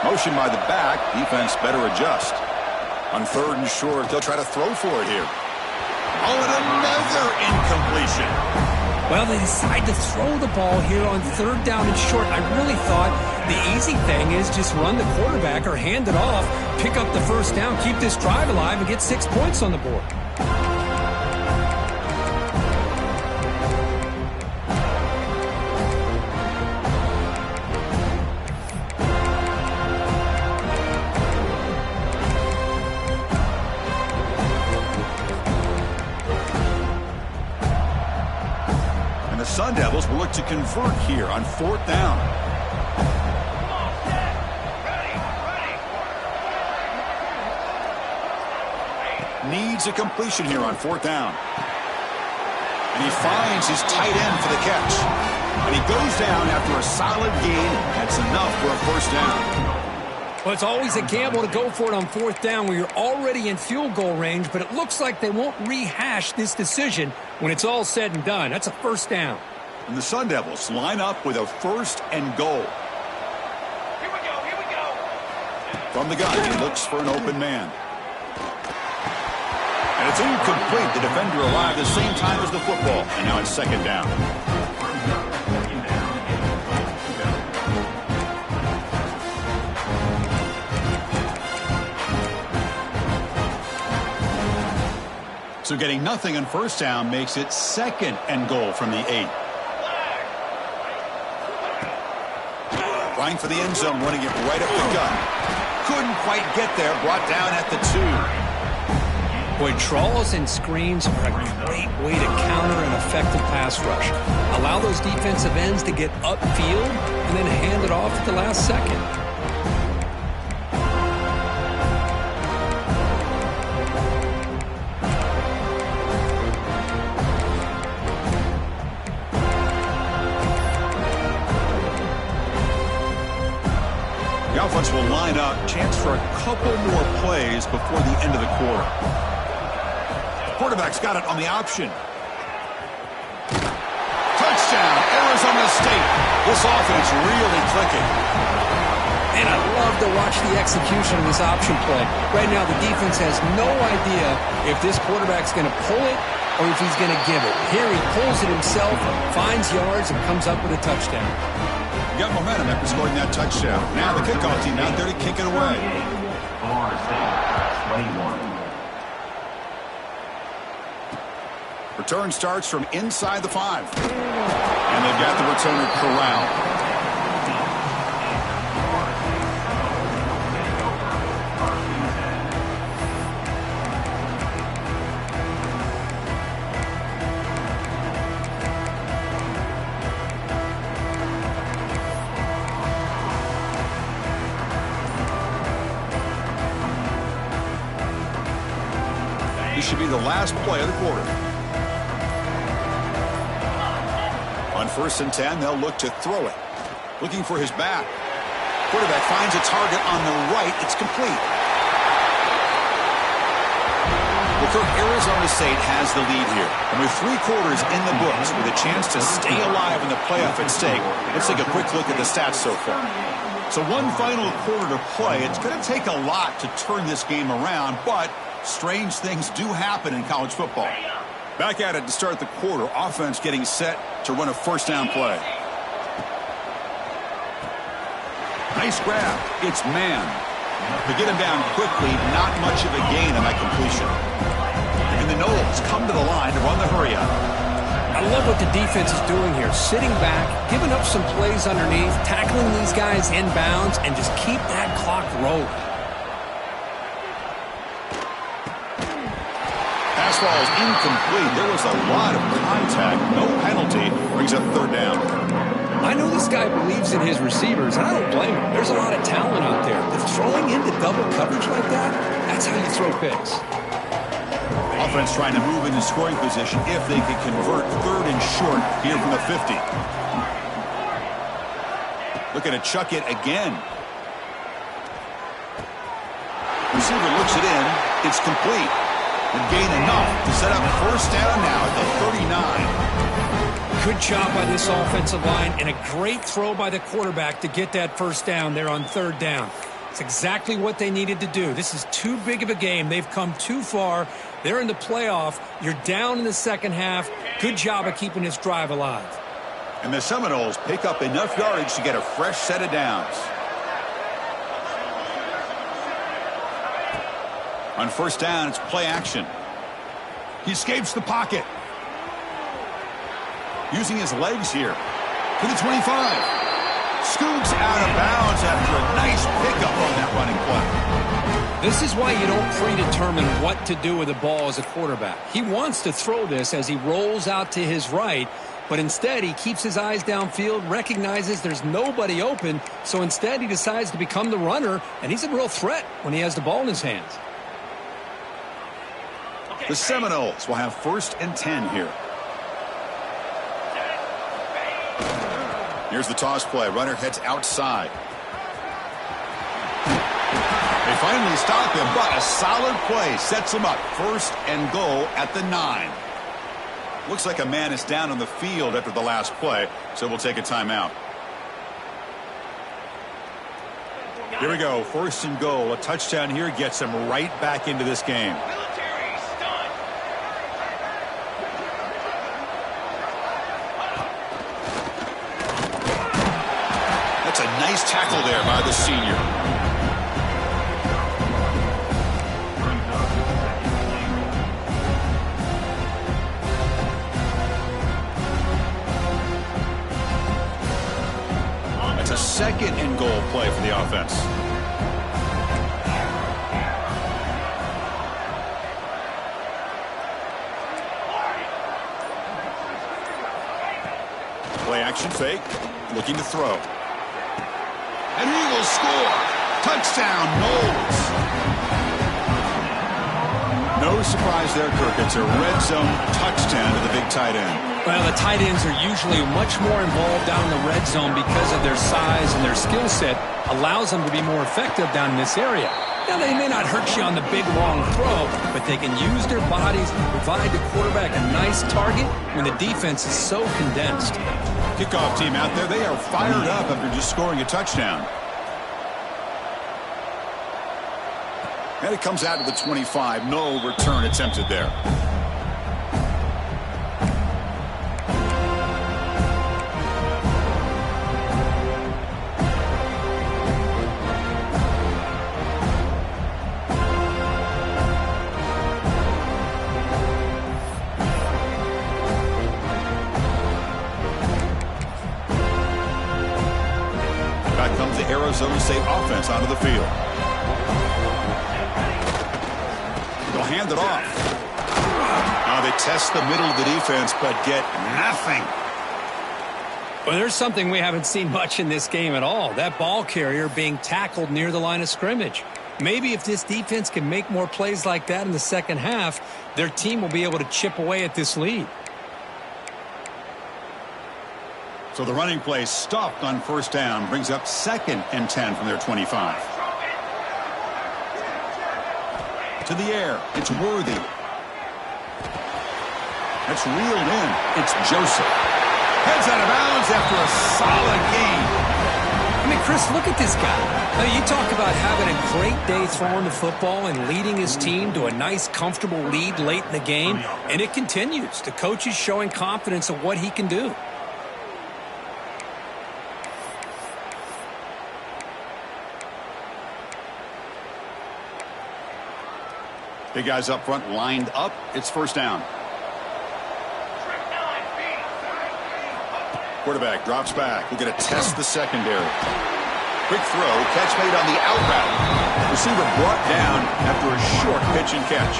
Motion by the back. Defense better adjust. On third and short, they'll try to throw for it here. Oh, and another incompletion. Well, they decide to throw the ball here on third down and short. I really thought the easy thing is just run the quarterback or hand it off, pick up the first down, keep this drive alive, and get 6 points on the board. The Sun Devils will look to convert here on fourth down. Needs a completion here on fourth down. And he finds his tight end for the catch. And he goes down after a solid gain. That's enough for a first down. Well, it's always a gamble to go for it on fourth down when you're already in field goal range, but it looks like they won't rehash this decision when it's all said and done. That's a first down. And the Sun Devils line up with a first and goal. Here we go. From the gun, he looks for an open man. And it's incomplete. The defender arrived at the same time as the football. And now it's second down. So getting nothing on first down makes it second and goal from the 8. Trying for the end zone, running it right up the gut. Couldn't quite get there, brought down at the 2. Boy, draws and screens are a great way to counter an effective pass rush. Allow those defensive ends to get upfield and then hand it off at the last second. The offense will line up, chance for a couple more plays before the end of the quarter. Quarterback's got it on the option. Touchdown, Arizona State. This offense really clicking. And I love to watch the execution of this option play. Right now, the defense has no idea if this quarterback's going to pull it or if he's going to give it. Here he pulls it himself, finds yards, and comes up with a touchdown. Got momentum after scoring that touchdown. Now the kickoff team out there to kick it away. Florida State, 21. Return starts from inside the 5. And they've got the returner corralled. This should be the last play of the quarter. On first and 10, they'll look to throw it. Looking for his back. Quarterback finds a target on the right. It's complete. Well, Kirk, Arizona State has the lead here. And with 3 quarters in the books, with a chance to stay alive in the playoff at stake, let's take a quick look at the stats so far. So one final quarter to play. It's going to take a lot to turn this game around, but strange things do happen in college football. Back at it to start the quarter. Offense getting set to run a first down play. Nice grab. It's man. To get him down quickly, not much of a gain on that completion. And the Noles come to the line to run the hurry up. I love what the defense is doing here. Sitting back, giving up some plays underneath, tackling these guys inbounds, and just keep that clock rolling. Fastball is incomplete. There was a lot of contact. No penalty. Brings up third down. I know this guy believes in his receivers, and I don't blame him. There's a lot of talent out there. But throwing into double coverage like that, that's how you throw picks. Offense trying to move into scoring position if they can convert third and short here from the 50. Looking to chuck it again. Receiver looks it in. It's complete. And gain enough to set up first down now at the 39. Good job by this offensive line and a great throw by the quarterback to get that first down there on third down. It's exactly what they needed to do. This is too big of a game. They've come too far. They're in the playoff. You're down in the second half. Good job of keeping this drive alive. And the Seminoles pick up enough yardage to get a fresh set of downs. On first down, it's play action. He escapes the pocket. Using his legs here. To the 25. Scoots out of bounds after a nice pickup on that running play. This is why you don't predetermine what to do with the ball as a quarterback. He wants to throw this as he rolls out to his right, but instead he keeps his eyes downfield, recognizes there's nobody open, so instead he decides to become the runner, and he's a real threat when he has the ball in his hands. The Seminoles will have 1st and 10 here. Here's the toss play. Runner heads outside. They finally stop him, but a solid play sets him up. 1st and goal at the 9. Looks like a man is down on the field after the last play, so we'll take a timeout. Here we go. 1st and goal. A touchdown here gets him right back into this game. That's a nice tackle there by the senior. That's a 2nd and goal play for the offense. Play action fake, looking to throw. And he will score. Touchdown, Noles. No surprise there, Kirk. It's a red zone touchdown to the big tight end. Well, the tight ends are usually much more involved down in the red zone because of their size and their skill set allows them to be more effective down in this area. Now, they may not hurt you on the big, long throw, but they can use their bodies to provide the quarterback a nice target when the defense is so condensed. Kickoff team out there, they are fired up after just scoring a touchdown. And it comes out to the 25. No return attempted there. Back comes the Arizona State offense onto the field. They'll hand it off. Now they test the middle of the defense, but get nothing. Well, there's something we haven't seen much in this game at all. That ball carrier being tackled near the line of scrimmage. Maybe if this defense can make more plays like that in the second half, their team will be able to chip away at this lead. So the running play stopped on first down, brings up 2nd and 10 from their 25. To the air, it's Worthy. That's reeled in. It's Joseph. Heads out of bounds after a solid gain. I mean, Chris, look at this guy. Now, you talk about having a great day throwing the football and leading his team to a nice, comfortable lead late in the game, and it continues. The coach is showing confidence of what he can do. Big guys up front lined up. It's first down. Quarterback drops back. We're going to test the secondary. Quick throw. Catch made on the out route. Receiver brought down after a short pitch and catch.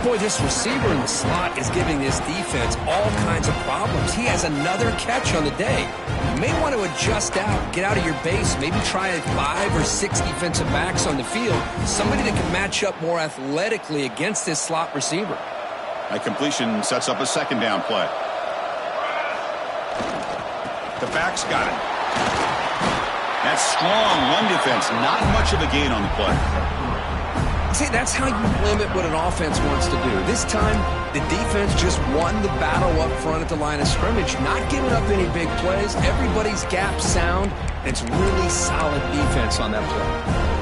Boy, this receiver in the slot is giving this defense all kinds of problems. He has another catch on the day. You may want to adjust out, get out of your base, maybe try 5 or 6 defensive backs on the field, somebody that can match up more athletically against this slot receiver. That completion sets up a second down play. The back's got it. That strong run defense, not much of a gain on the play. See, that's how you limit what an offense wants to do. This time, the defense just won the battle up front at the line of scrimmage, not giving up any big plays. Everybody's gap sound. It's really solid defense on that play.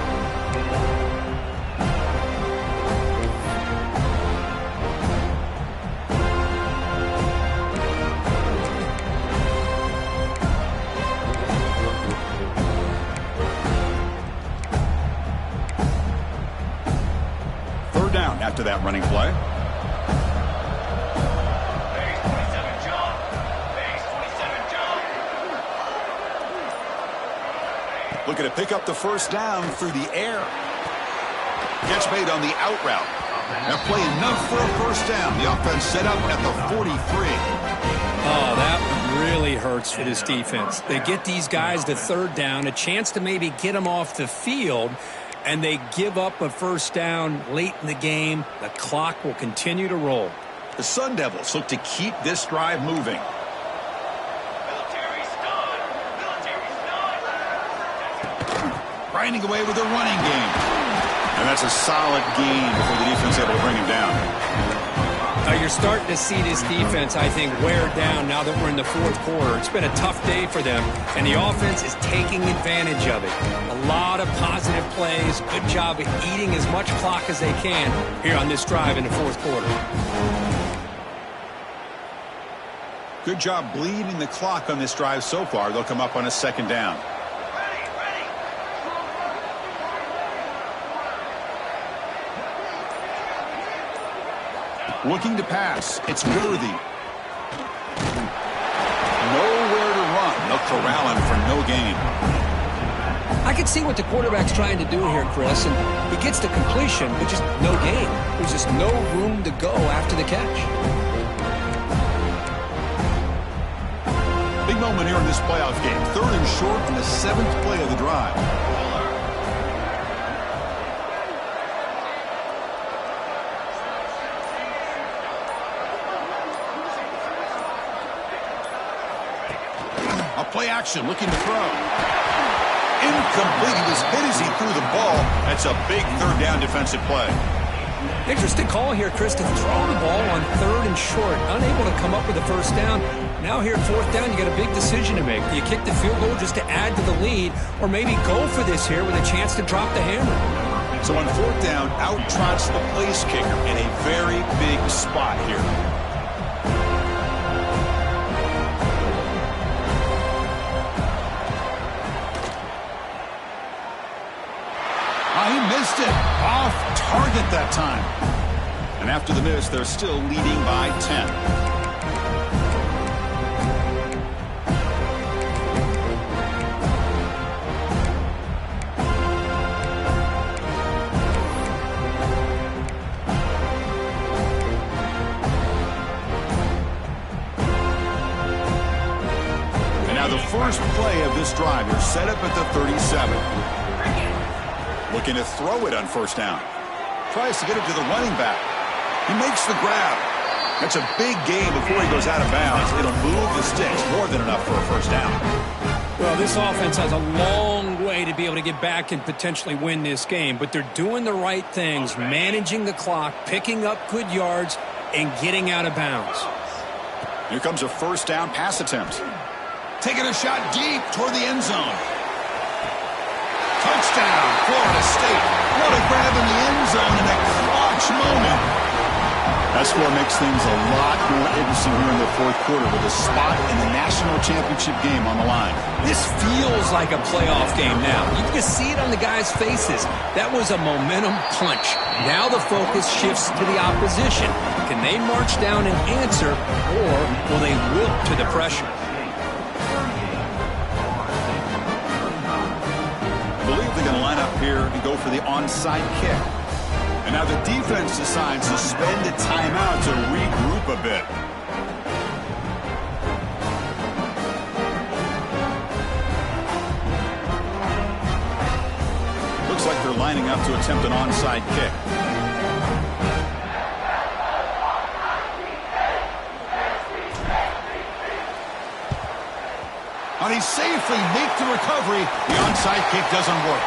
Down after that running play. Base 27 jump. Base 27 jump. Looking to pick up the first down through the air. Catch made on the out route. Now play enough for a first down. The offense set up at the 43. Oh, that really hurts for this defense. They get these guys to third down, a chance to maybe get them off the field, and they give up a first down late in the game. The clock will continue to roll. The Sun Devils look to keep this drive moving. Military stun. Military stun. Grinding away with a running game. And that's a solid gain before the defense able to bring him down. You're starting to see this defense, I think, wear down now that we're in the fourth quarter. It's been a tough day for them, and the offense is taking advantage of it. A lot of positive plays. Good job of eating as much clock as they can here on this drive in the fourth quarter. Good job bleeding the clock on this drive so far. They'll come up on a second down. Looking to pass. It's Worthy. Nowhere to run. They'll corral him for no gain. I can see what the quarterback's trying to do here, Chris, and he gets the completion, but just no gain. There's just no room to go after the catch. Big moment here in this playoff game. Third and short on the 7th play of the drive. Play action, looking to throw. Incomplete. He was hit as he threw the ball. That's a big third down defensive play. Interesting call here, Chris, to throw the ball on third and short. Unable to come up with a first down. Now here, fourth down, you got a big decision to make. Do you kick the field goal just to add to the lead, or maybe go for this here with a chance to drop the hammer? So on fourth down, out trots the place kicker in a very big spot here. He missed it. Off target that time. And after the miss, they're still leading by 10. And now the first play of this drive is set up at the 37. Looking to throw it on first down. Tries to get it to the running back. He makes the grab. That's a big gain before he goes out of bounds. It'll move the sticks more than enough for a first down. Well, this offense has a long way to be able to get back and potentially win this game, but they're doing the right things, managing the clock, picking up good yards, and getting out of bounds. Here comes a first down pass attempt. Taking a shot deep toward the end zone. Touchdown, Florida State. What a grab in the end zone in a clutch moment. That score makes things a lot more interesting here in the fourth quarter with a spot in the national championship game on the line. This feels like a playoff game now. You can just see it on the guys' faces. That was a momentum punch. Now the focus shifts to the opposition. Can they march down and answer, or will they wilt to the pressure? They're going to line up here and go for the onside kick. And now the defense decides to spend a timeout to regroup a bit. Looks like they're lining up to attempt an onside kick. And he safely makes the recovery. The onside kick doesn't work.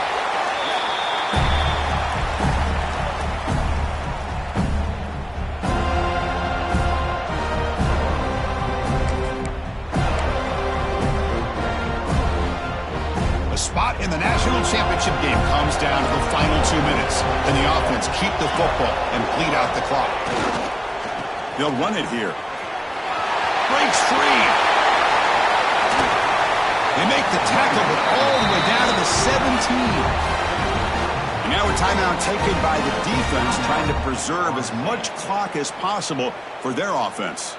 National Championship game comes down to the final 2 minutes. Can the offense keep the football and bleed out the clock? They'll run it here. Breaks free. They make the tackle, but all the way down to the 17. And now a timeout taken by the defense, trying to preserve as much clock as possible for their offense.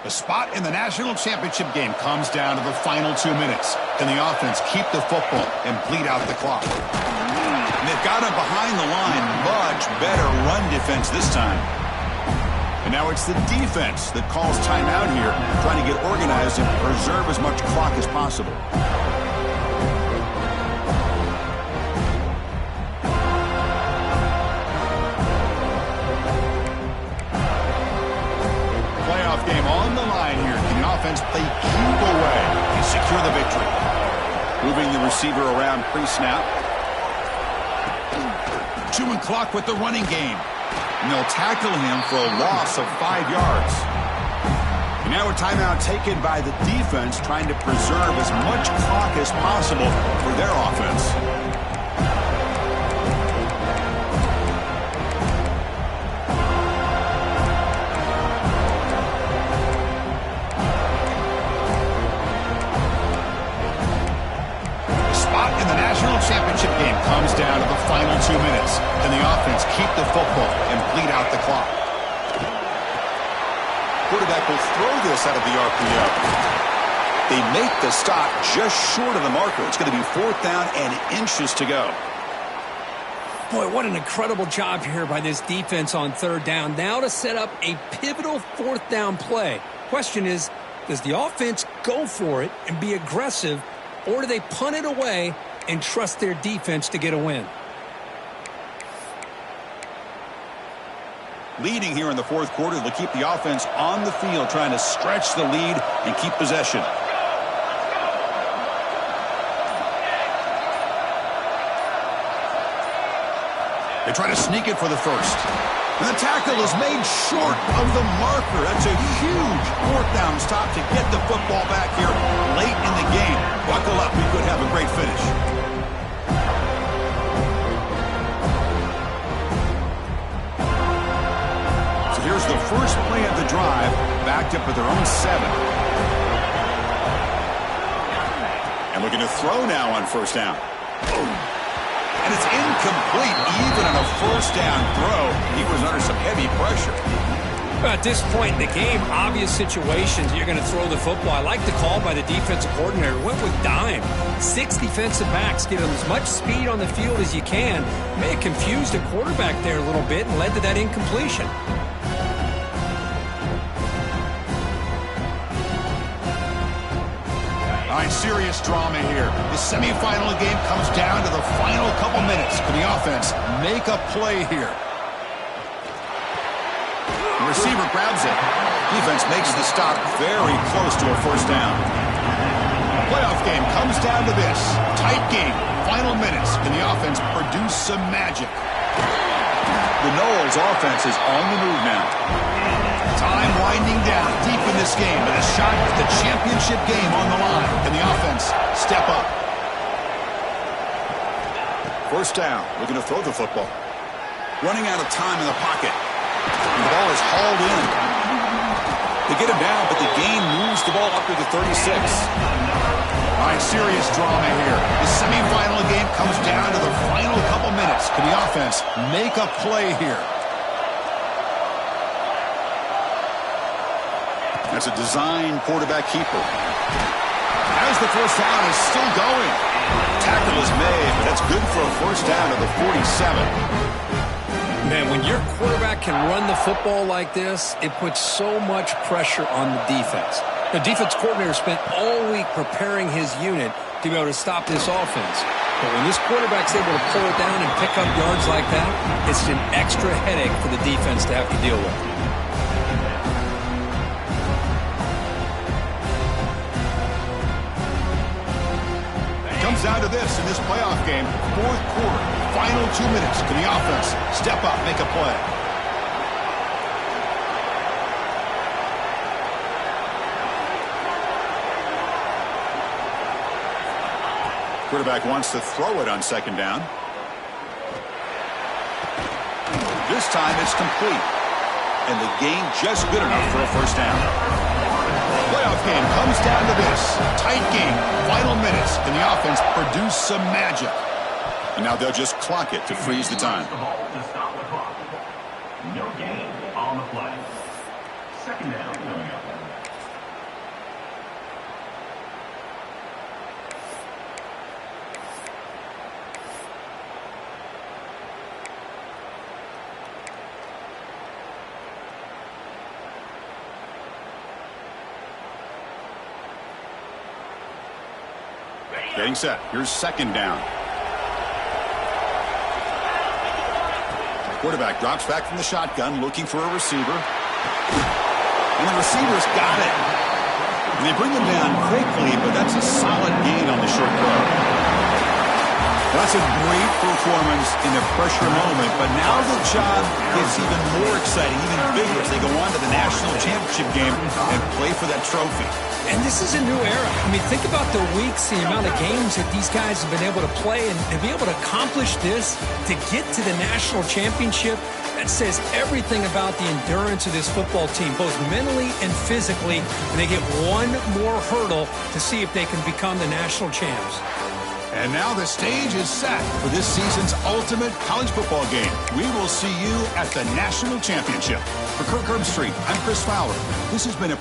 The spot in the national championship game comes down to the final 2 minutes. Can the offense keep the football and bleed out the clock? And they've got him behind the line. Much better run defense this time. And now it's the defense that calls timeout here, trying to get organized and preserve as much clock as possible. Game on the line here. Can the offense play keep away and secure the victory? Moving the receiver around pre-snap. Chewing clock with the running game. And they'll tackle him for a loss of 5 yards. And now a timeout taken by the defense, trying to preserve as much clock as possible for their offense. Championship game comes down to the final 2 minutes. Can the offense keep the football and bleed out the clock? Quarterback will throw this out of the RPO. They make the stop just short of the marker. It's going to be 4th down and inches to go. Boy, what an incredible job here by this defense on 3rd down. Now to set up a pivotal 4th down play. Question is, does the offense go for it and be aggressive, or do they punt it away and trust their defense to get a win? Leading here in the 4th quarter, they'll keep the offense on the field, trying to stretch the lead and keep possession. They try to sneak it for the first. And the tackle is made short of the marker. That's a huge 4th down stop to get the football back here late in the game. Buckle up, we could have a great finish. Here's the first play of the drive, backed up at their own 7. And looking to throw now on 1st down. And it's incomplete, even on a 1st down throw. He was under some heavy pressure. At this point in the game, obvious situations, you're going to throw the football. I like the call by the defensive coordinator. Went with dime. 6 defensive backs, give him as much speed on the field as you can. May have confused the quarterback there a little bit and led to that incompletion. Serious drama here. The semifinal game comes down to the final couple minutes. Can the offense make a play here? The receiver grabs it. Defense makes the stop very close to a 1st down. Playoff game comes down to this. Tight game. Final minutes. Can the offense produce some magic? The Noles offense is on the move now. Time winding down deep in this game, and a shot at the championship game on the line. Can the offense step up? 1st down, looking to throw the football. Running out of time in the pocket. And the ball is hauled in. They get him down, but the gain moves the ball up to the 36. All right, serious drama here. The semifinal game comes down to the final couple minutes. Can the offense make a play here? That's a design quarterback keeper. As the 1st down is still going. Tackle is made, but that's good for a 1st down to the 47. Man, when your quarterback can run the football like this, it puts so much pressure on the defense. The defense coordinator spent all week preparing his unit to be able to stop this offense. But when this quarterback's able to pull it down and pick up yards like that, it's an extra headache for the defense to have to deal with. comes down to this in this playoff game. Fourth quarter, final 2 minutes. Can the offense step up, make a play? Quarterback wants to throw it on second down. This time it's complete. And the gain just good enough for a first down. Playoff game comes down to this. Tight game. Final minutes. Can the offense produce some magic? And now they'll just clock it to freeze the time. The ball to stop the clock. No gain on the play. Second down coming up. Getting set. Here's second down. Quarterback drops back from the shotgun, looking for a receiver. And the receiver's got it. And they bring him down quickly, but that's a solid gain on the short throw. That's a great performance in a pressure moment, but now the job gets even more exciting, even bigger as they go on to the national championship game and play for that trophy. And this is a new era. I mean, think about the weeks, the amount of games that these guys have been able to play, and to be able to accomplish this, to get to the national championship, that says everything about the endurance of this football team, both mentally and physically. And they get one more hurdle to see if they can become the national champs. And now the stage is set for this season's ultimate college football game. We will see you at the national championship. For Kirk Herbstreit, I'm Chris Fowler. This has been a